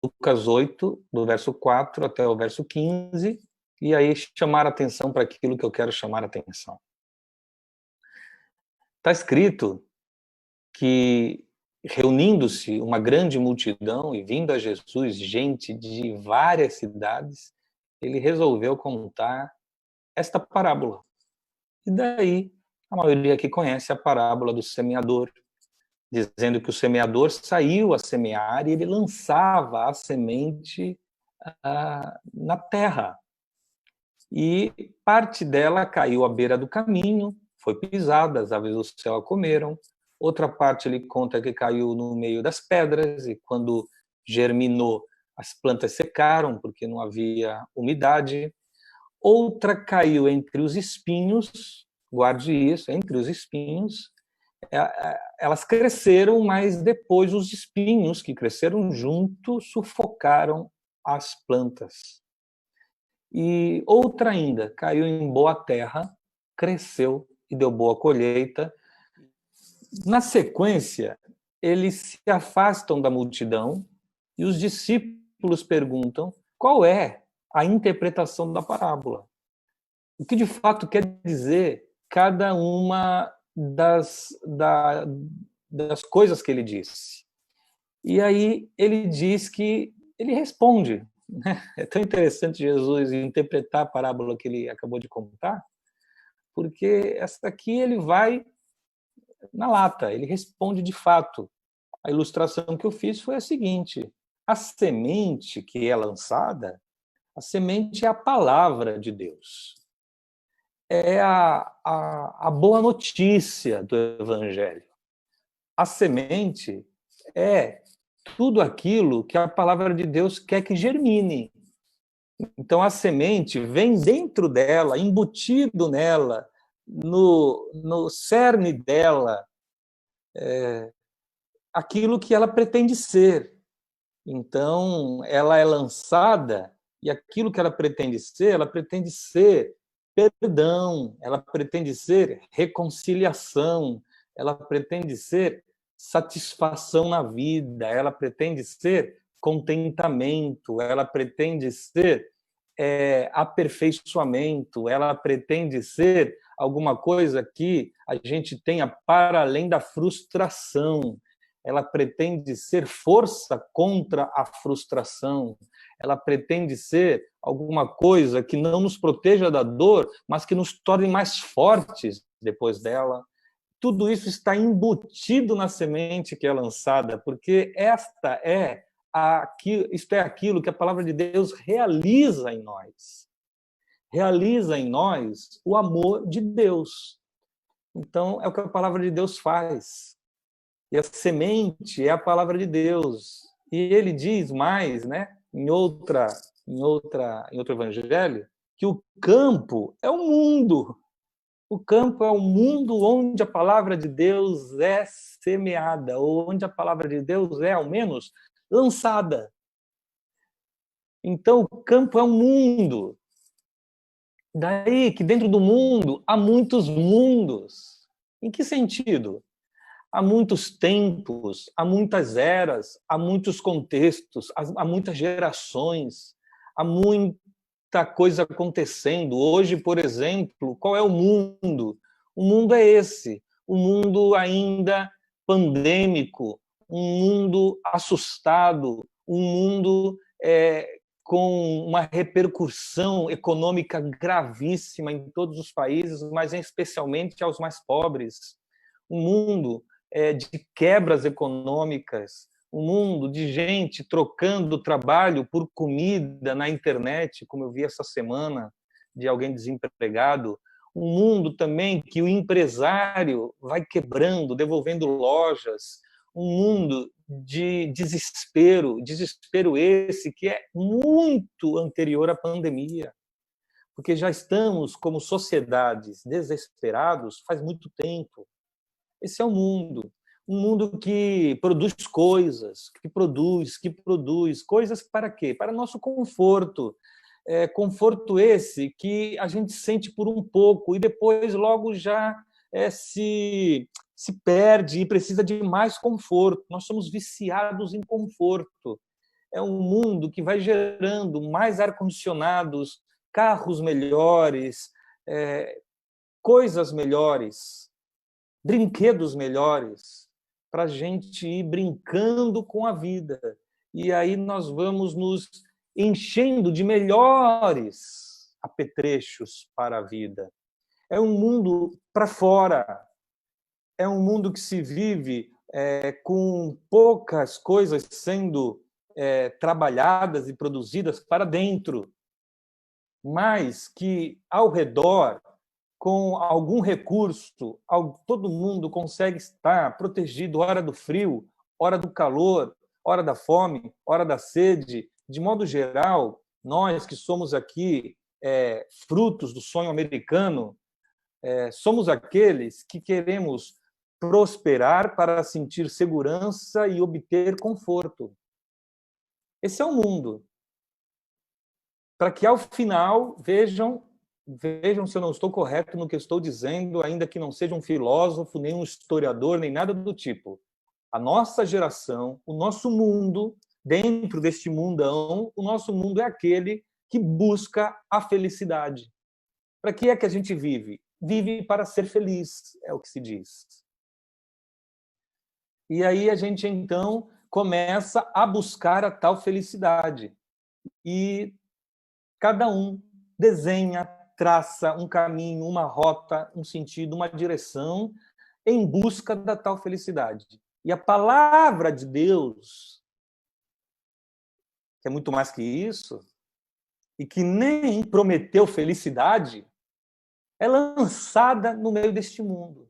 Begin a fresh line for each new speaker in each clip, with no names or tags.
Lucas 8, do verso 4 até o verso 15, e aí chamar a atenção para aquilo que eu quero chamar a atenção. Está escrito que, reunindo-se uma grande multidão e vindo a Jesus gente de várias cidades, ele resolveu contar esta parábola. E daí, a maioria aqui conhece a parábola do semeador, dizendo que o semeador saiu a semear e ele lançava a semente na terra. E parte dela caiu à beira do caminho, foi pisada, as aves do céu a comeram. Outra parte ele conta que caiu no meio das pedras e quando germinou, as plantas secaram porque não havia umidade. Outra caiu entre os espinhos, guarde isso, entre os espinhos. Elas cresceram, mas depois os espinhos que cresceram junto sufocaram as plantas. E outra ainda caiu em boa terra, cresceu e deu boa colheita. Na sequência, eles se afastam da multidão e os discípulos perguntam qual é a interpretação da parábola. O que de fato quer dizer cada uma das coisas que ele disse. E aí ele diz que ele responde. É tão interessante Jesus interpretar a parábola que ele acabou de contar, porque essa aqui ele vai na lata, ele responde de fato. A ilustração que eu fiz foi a seguinte: a semente que é lançada, a semente é a palavra de Deus. É a boa notícia do Evangelho. A semente é tudo aquilo que a palavra de Deus quer que germine. Então, a semente vem dentro dela, embutido nela, no cerne dela, aquilo que ela pretende ser. Então, ela é lançada, e aquilo que ela pretende ser perdão, ela pretende ser reconciliação, ela pretende ser satisfação na vida, ela pretende ser contentamento, ela pretende ser aperfeiçoamento, ela pretende ser alguma coisa que a gente tenha para além da frustração, ela pretende ser força contra a frustração, ela pretende ser alguma coisa que não nos proteja da dor, mas que nos torne mais fortes depois dela. Tudo isso está embutido na semente que é lançada, porque isto é aquilo que a palavra de Deus realiza em nós. Realiza em nós o amor de Deus. Então, é o que a palavra de Deus faz. E a semente é a palavra de Deus. E ele diz mais, né, em outro evangelho, que o campo é o mundo. O campo é o mundo onde a palavra de Deus é semeada, ou onde a palavra de Deus é, ao menos, lançada. Então, o campo é um mundo. Daí que dentro do mundo há muitos mundos. Em que sentido? Há muitos tempos, há muitas eras, há muitos contextos, há muitas gerações, há muita coisa acontecendo. Hoje, por exemplo, qual é o mundo? O mundo é esse, um mundo ainda pandêmico, um mundo assustado, um mundo com uma repercussão econômica gravíssima em todos os países, mas especialmente aos mais pobres. Um mundo de quebras econômicas, um mundo de gente trocando trabalho por comida na internet, como eu vi essa semana, de alguém desempregado. Um mundo também que o empresário vai quebrando, devolvendo lojas. Um mundo de desespero esse que é muito anterior à pandemia, porque já estamos, como sociedades, desesperados faz muito tempo. Esse é o mundo. Um mundo que produz coisas, que produz coisas para quê? Para nosso conforto. Conforto esse que a gente sente por um pouco e depois logo já se perde e precisa de mais conforto. Nós somos viciados em conforto. é um mundo que vai gerando mais ar-condicionados, carros melhores, coisas melhores, brinquedos melhores, para a gente ir brincando com a vida. E aí nós vamos nos enchendo de melhores apetrechos para a vida. É um mundo para fora, é um mundo que se vive com poucas coisas sendo trabalhadas e produzidas para dentro, mas que ao redor, com algum recurso, todo mundo consegue estar protegido hora do frio, hora do calor, hora da fome, hora da sede. De modo geral, nós que somos aqui frutos do sonho americano, somos aqueles que queremos prosperar para sentir segurança e obter conforto. Esse é o mundo. Para que, ao final, vejam se eu não estou correto no que estou dizendo, ainda que não seja um filósofo, nem um historiador, nem nada do tipo. A nossa geração, o nosso mundo, dentro deste mundão, o nosso mundo é aquele que busca a felicidade. Para que é que a gente vive? Vive para ser feliz, é o que se diz. E aí a gente, então, começa a buscar a tal felicidade. E cada um desenha, traça um caminho, uma rota, um sentido, uma direção em busca da tal felicidade. E a palavra de Deus, que é muito mais que isso, e que nem prometeu felicidade, é lançada no meio deste mundo.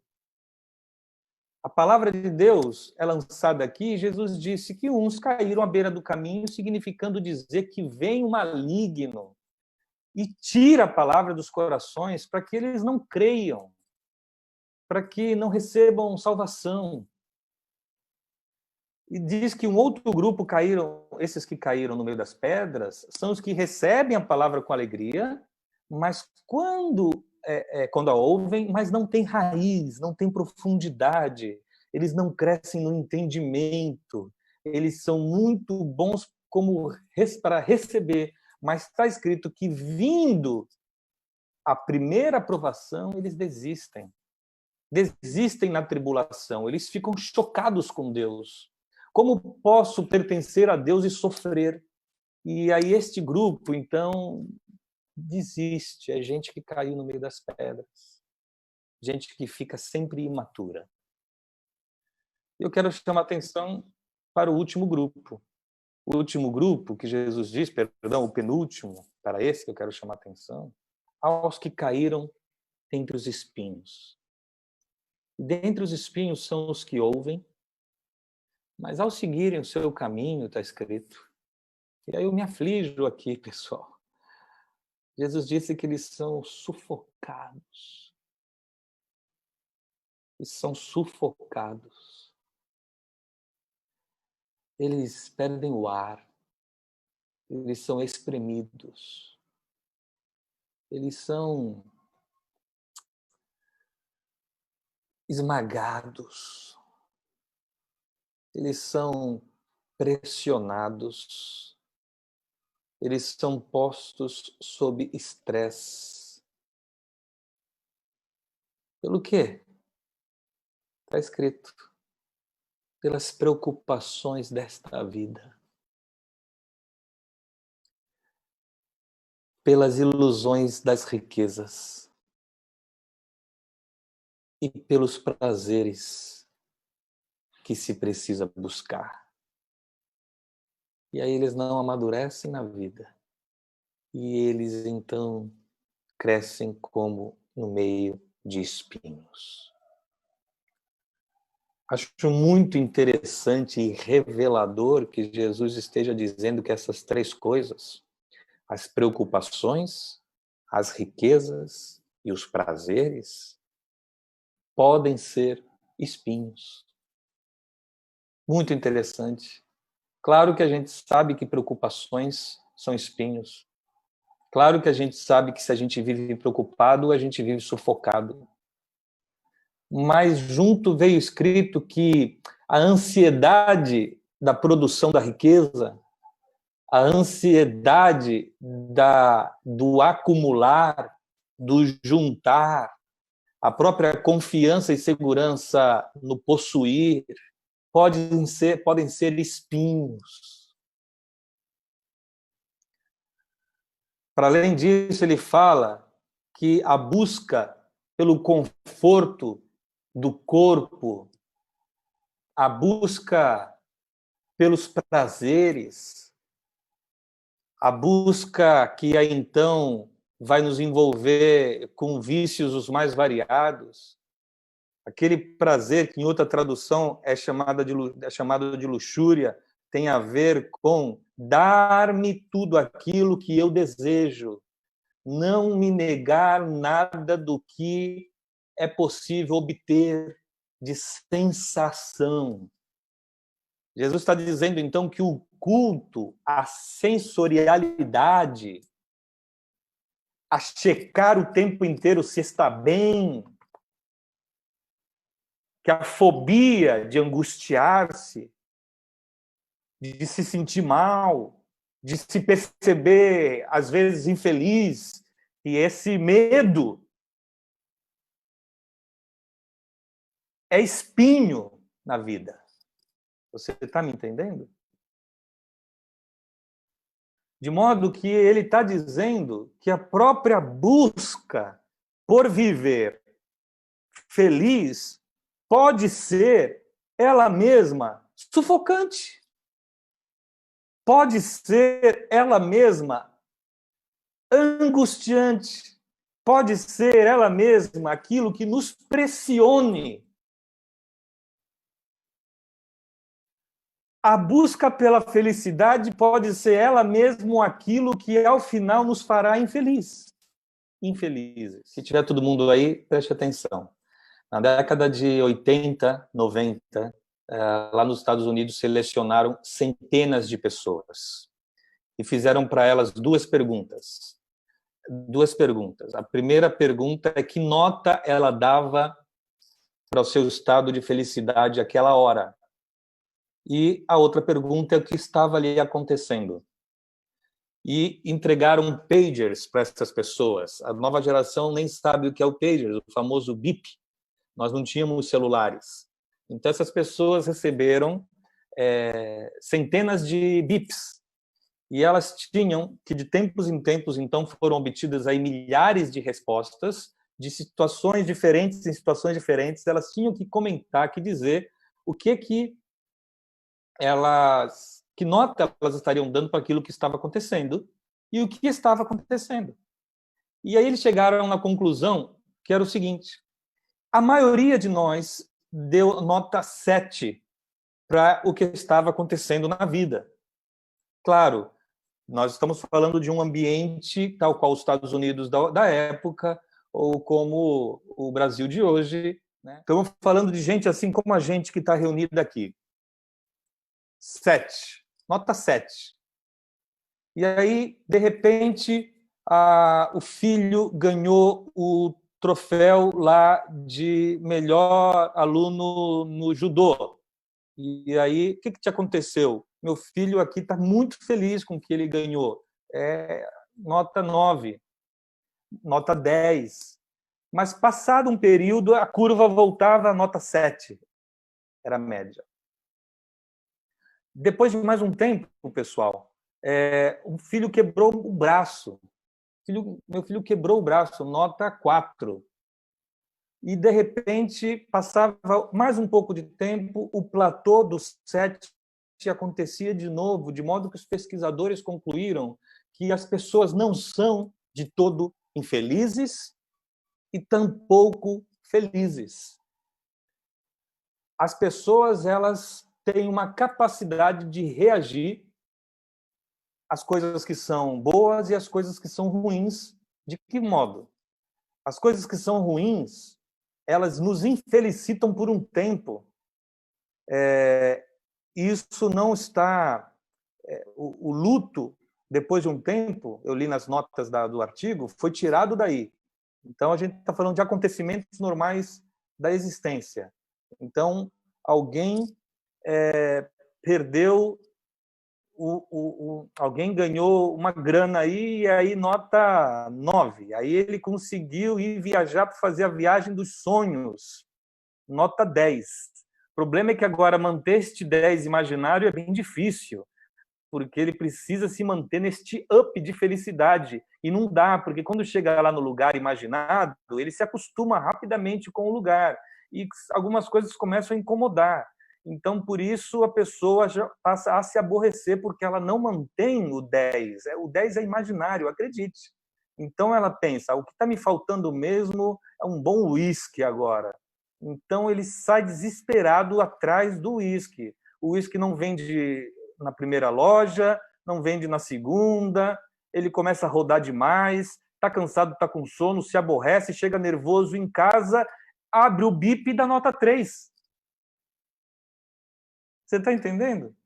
A palavra de Deus é lançada aqui, e Jesus disse que uns caíram à beira do caminho, significando dizer que vem o maligno e tira a palavra dos corações para que eles não creiam, para que não recebam salvação. E diz que um outro grupo caíram, esses que caíram no meio das pedras, são os que recebem a palavra com alegria, mas quando a ouvem, mas não tem raiz, não tem profundidade, eles não crescem no entendimento, eles são muito bons como para receber, mas está escrito que, vindo a primeira aprovação, eles desistem na tribulação, eles ficam chocados com Deus. Como posso pertencer a Deus e sofrer? E aí este grupo, então, desiste. É gente que caiu no meio das pedras. Gente que fica sempre imatura. Eu quero chamar a atenção para o último grupo. O último grupo que Jesus diz, perdão, o penúltimo, para esse que eu quero chamar a atenção, aos que caíram entre os espinhos. E dentre os espinhos são os que ouvem, mas ao seguirem o seu caminho, está escrito, e aí eu me aflijo aqui, pessoal. Jesus disse que eles são sufocados. Eles são sufocados. Eles perdem o ar. Eles são espremidos. Eles são esmagados. Eles são pressionados. Eles são postos sob estresse. Pelo quê? Está escrito. Pelas preocupações desta vida. Pelas ilusões das riquezas. E pelos prazeres que se precisa buscar. E aí eles não amadurecem na vida. E eles, então, crescem como no meio de espinhos. Acho muito interessante e revelador que Jesus esteja dizendo que essas três coisas, as preocupações, as riquezas e os prazeres, podem ser espinhos. Muito interessante. Claro que a gente sabe que preocupações são espinhos. Claro que a gente sabe que se a gente vive preocupado, a gente vive sufocado. Mas junto veio escrito que a ansiedade da produção da riqueza a ansiedade do acumular, do juntar, a própria confiança e segurança no possuir, podem ser espinhos. Para além disso, ele fala que a busca pelo conforto do corpo, a busca pelos prazeres, a busca que aí então vai nos envolver com vícios os mais variados, aquele prazer que em outra tradução é chamado de luxúria, tem a ver com dar-me tudo aquilo que eu desejo, não me negar nada do que é possível obter de sensação. Jesus está dizendo, então, que o culto à sensorialidade, a checar o tempo inteiro se está bem, que a fobia de angustiar-se, de se sentir mal, de se perceber, às vezes, infeliz, e esse medo é espinho na vida. Você está me entendendo? De modo que ele está dizendo que a própria busca por viver feliz pode ser ela mesma sufocante. Pode ser ela mesma angustiante. Pode ser ela mesma aquilo que nos pressione. A busca pela felicidade pode ser ela mesma aquilo que, ao final, nos fará infelizes. Se tiver todo mundo aí, preste atenção. Na década de 80, 90, lá nos Estados Unidos, selecionaram centenas de pessoas e fizeram para elas duas perguntas. A primeira pergunta é que nota ela dava para o seu estado de felicidade àquela hora. E a outra pergunta é o que estava ali acontecendo. E entregaram pagers para essas pessoas. A nova geração nem sabe o que é o pager, o famoso bip. Nós não tínhamos celulares. Então, essas pessoas receberam centenas de bips. E elas tinham que, de tempos em tempos, então, foram obtidas aí milhares de respostas de situações diferentes, em situações diferentes. Elas tinham que comentar, que dizer o que nota elas estariam dando para aquilo que estava acontecendo e o que estava acontecendo. E aí eles chegaram na conclusão que era o seguinte: a maioria de nós deu nota 7 para o que estava acontecendo na vida. Claro, nós estamos falando de um ambiente tal qual os Estados Unidos da época ou como o Brasil de hoje, né? Estamos falando de gente assim como a gente que está reunida aqui. 7, nota 7. E aí, de repente, o filho ganhou o troféu lá de melhor aluno no judô. E aí, o que te aconteceu? Meu filho aqui está muito feliz com o que ele ganhou. Nota 9, nota 10. Mas, passado um período, a curva voltava a nota 7. Era a média. Depois de mais um tempo, pessoal, o filho quebrou o braço. Meu filho quebrou o braço, nota 4. E, de repente, passava mais um pouco de tempo, o platô dos 7 acontecia de novo, de modo que os pesquisadores concluíram que as pessoas não são de todo infelizes e tampouco felizes. As pessoas, elas têm uma capacidade de reagir às coisas que são boas e às coisas que são ruins. De que modo? As coisas que são ruins, elas nos infelicitam por um tempo. Isso não está... O luto, depois de um tempo, eu li nas notas do artigo, foi tirado daí. Então, a gente está falando de acontecimentos normais da existência. Então, alguém perdeu alguém ganhou uma grana aí, e aí nota 9. Aí ele conseguiu ir viajar para fazer a viagem dos sonhos, nota 10. O problema é que agora manter este 10 imaginário é bem difícil, porque ele precisa se manter neste up de felicidade. E não dá, porque quando chega lá no lugar imaginado, ele se acostuma rapidamente com o lugar. E algumas coisas começam a incomodar. Então, por isso, a pessoa já passa a se aborrecer, porque ela não mantém o 10. O 10 é imaginário, acredite. Então, ela pensa, o que está me faltando mesmo é um bom uísque agora. Então, ele sai desesperado atrás do uísque. O uísque não vende na primeira loja, não vende na segunda, ele começa a rodar demais, está cansado, está com sono, se aborrece, chega nervoso em casa, abre o bip e dá nota 3. Você está entendendo?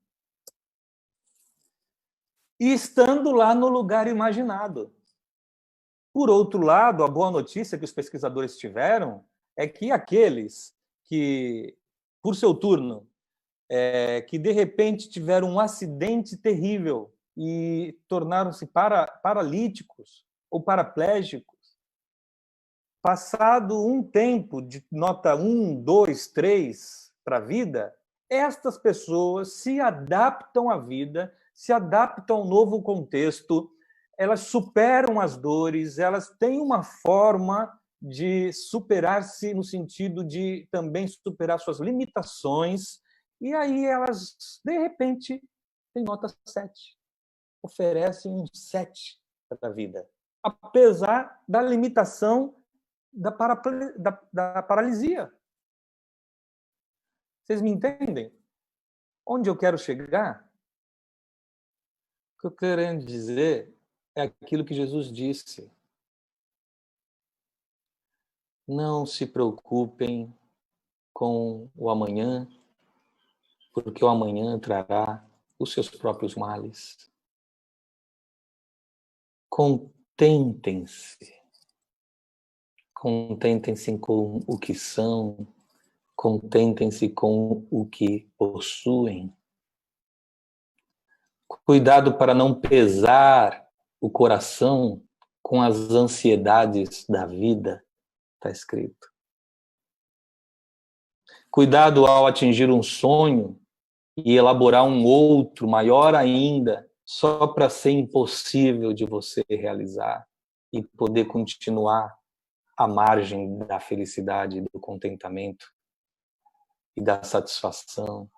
E estando lá no lugar imaginado. Por outro lado, a boa notícia que os pesquisadores tiveram é que aqueles que, por seu turno, que de repente tiveram um acidente terrível e tornaram-se paralíticos ou paraplégicos, passado um tempo de nota 1, 2, 3 para a vida, estas pessoas se adaptam à vida, se adaptam ao novo contexto, elas superam as dores, elas têm uma forma de superar-se no sentido de também superar suas limitações, e aí elas, de repente, têm nota 7, oferecem um 7 para a vida, apesar da limitação da paralisia. Vocês me entendem? Onde eu quero chegar? O que eu quero dizer é aquilo que Jesus disse. Não se preocupem com o amanhã, porque o amanhã trará os seus próprios males. Contentem-se. Contentem-se com o que são, contentem-se com o que possuem. Cuidado para não pesar o coração com as ansiedades da vida, está escrito. Cuidado ao atingir um sonho e elaborar um outro maior ainda, só para ser impossível de você realizar e poder continuar à margem da felicidade, do contentamento e da satisfação.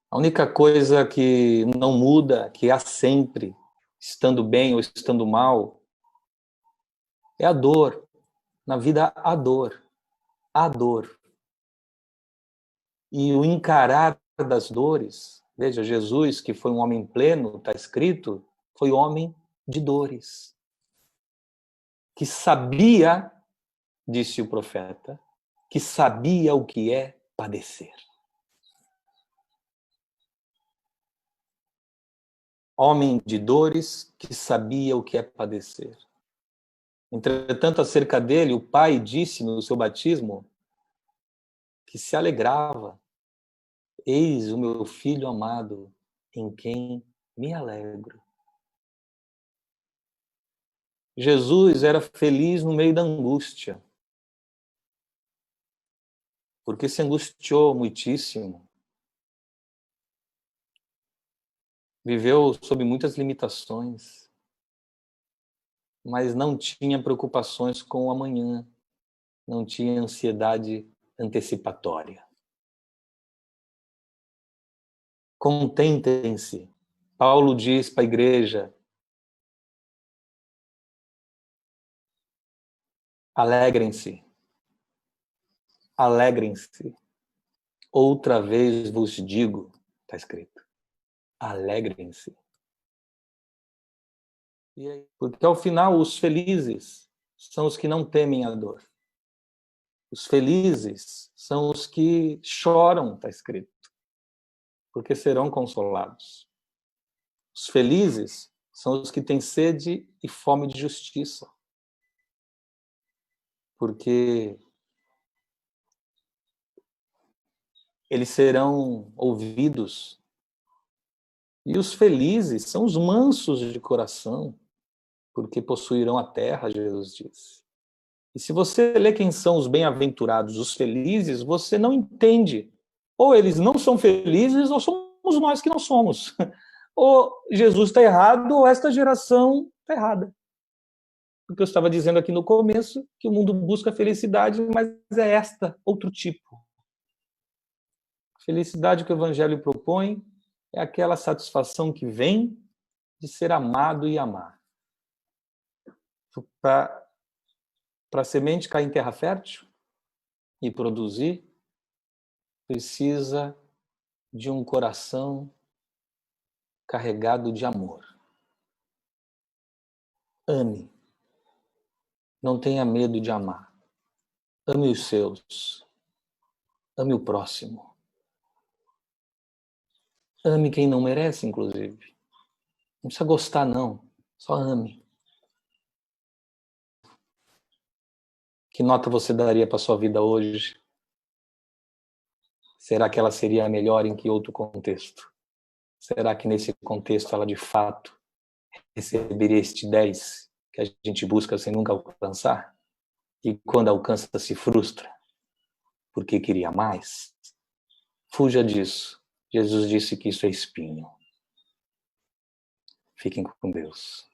A única coisa que não muda, que há sempre, estando bem ou estando mal, é a dor. Na vida, há dor. Há dor. E o encarar das dores, veja, Jesus, que foi um homem pleno, está escrito, foi homem de dores. Que sabia, disse o profeta, que sabia o que é padecer. Homem de dores que sabia o que é padecer. Entretanto, acerca dele, o pai disse no seu batismo que se alegrava. Eis o meu filho amado, em quem me alegro. Jesus era feliz no meio da angústia, porque se angustiou muitíssimo. Viveu sob muitas limitações, mas não tinha preocupações com o amanhã, não tinha ansiedade antecipatória. Contentem-se. Paulo diz para a igreja, alegrem-se. Alegrem-se. Outra vez vos digo, está escrito, alegrem-se. Porque ao final os felizes são os que não temem a dor. Os felizes são os que choram, está escrito, porque serão consolados. Os felizes são os que têm sede e fome de justiça, porque eles serão ouvidos. E os felizes são os mansos de coração, porque possuirão a terra, Jesus disse. E se você lê quem são os bem-aventurados, os felizes, você não entende. Ou eles não são felizes, ou somos nós que não somos. Ou Jesus está errado, ou esta geração está errada. Porque eu estava dizendo aqui no começo que o mundo busca felicidade, mas é esta, outro tipo. A felicidade que o Evangelho propõe é aquela satisfação que vem de ser amado e amar. Para a semente cair em terra fértil e produzir, precisa de um coração carregado de amor. Ame. Não tenha medo de amar. Ame os seus. Ame o próximo. Ame quem não merece, inclusive. Não precisa gostar, não. Só ame. Que nota você daria para sua vida hoje? Será que ela seria melhor em que outro contexto? Será que nesse contexto ela de fato receberia este 10 que a gente busca sem nunca alcançar? E quando alcança se frustra porque queria mais? Fuja disso. Jesus disse que isso é espinho. Fiquem com Deus.